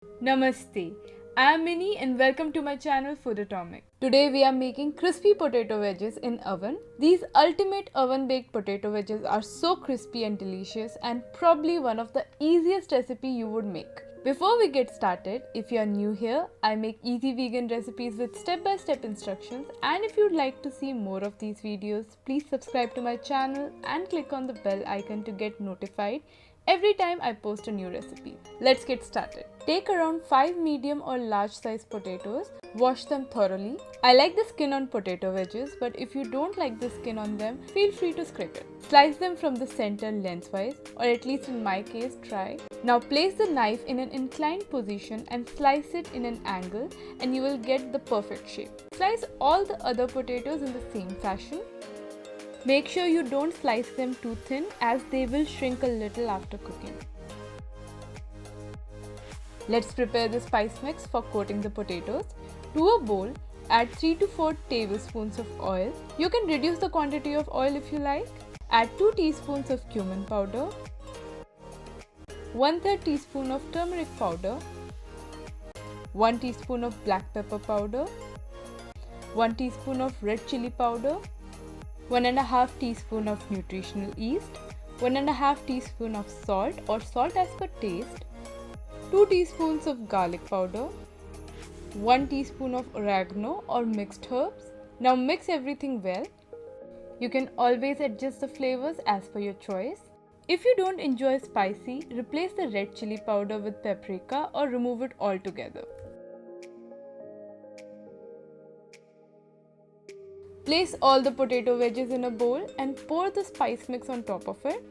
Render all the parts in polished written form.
Namaste. I am Mini and welcome to my channel Foodotomic. Today we are making crispy potato wedges in oven. These ultimate oven baked potato wedges are so crispy and delicious and probably one of the easiest recipe you would make. Before we get started, if you are new here, I make easy vegan recipes with step-by-step instructions, and if you'd like to see more of these videos, please subscribe to my channel and click on the bell icon to get notified every time I post a new recipe. Let's get started. Take around 5 medium or large size potatoes, wash them thoroughly. I like the skin on potato wedges, but if you don't like the skin on them, feel free to scrape it. Slice them from the center lengthwise, or at least in my case, try. Now place the knife in an inclined position and slice it in an angle, and you will get the perfect shape. Slice all the other potatoes in the same fashion. Make sure you don't slice them too thin, as they will shrink a little after cooking. Let's prepare the spice mix for coating the potatoes. To a bowl, add 3 to 4 tablespoons of oil. You can reduce the quantity of oil if you like. Add 2 teaspoons of cumin powder, 1/3 teaspoon of turmeric powder, 1 teaspoon of black pepper powder, 1 teaspoon of red chili powder, 1.5 teaspoon of nutritional yeast, 1.5 teaspoon of salt or salt as per taste, 2 teaspoons of garlic powder, 1 teaspoon of oregano or mixed herbs. Now mix everything well. You can always adjust the flavors as per your choice. If you don't enjoy spicy, replace the red chili powder with paprika or remove it altogether. Place all the potato wedges in a bowl and pour the spice mix on top of it.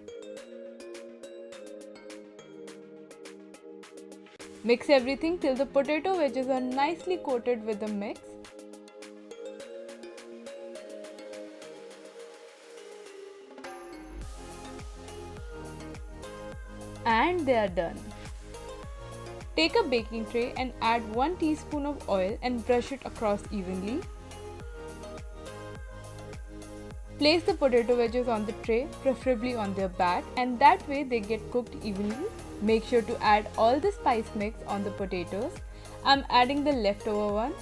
Mix everything till the potato wedges are nicely coated with the mix. And they are done. Take a baking tray and add 1 teaspoon of oil and brush it across evenly. Place the potato wedges on the tray, preferably on their back, and that way they get cooked evenly. Make sure to add all the spice mix on the potatoes. I'm adding the leftover one.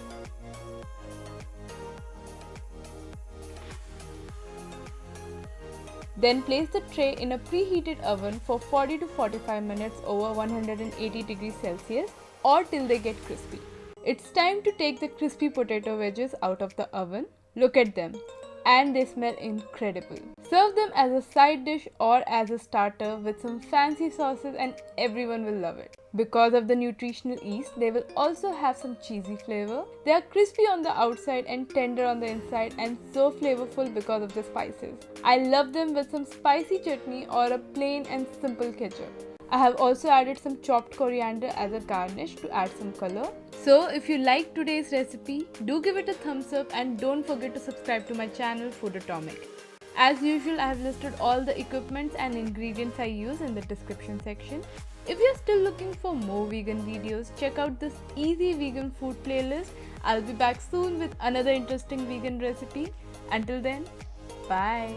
Then place the tray in a preheated oven for 40 to 45 minutes over 180 degrees Celsius or till they get crispy. It's time to take the crispy potato wedges out of the oven. Look at them. And they smell incredible. Serve them as a side dish or as a starter with some fancy sauces and everyone will love it. Because of the nutritional yeast, they will also have some cheesy flavor. They are crispy on the outside and tender on the inside and so flavorful because of the spices. I love them with some spicy chutney or a plain and simple ketchup. I have also added some chopped coriander as a garnish to add some color. So if you like today's recipe, do give it a thumbs up and don't forget to subscribe to my channel Foodotomic. As usual, I have listed all the equipments and ingredients I use in the description section. If you're still looking for more vegan videos, check out this easy vegan food playlist. I'll be back soon with another interesting vegan recipe. Until then, bye.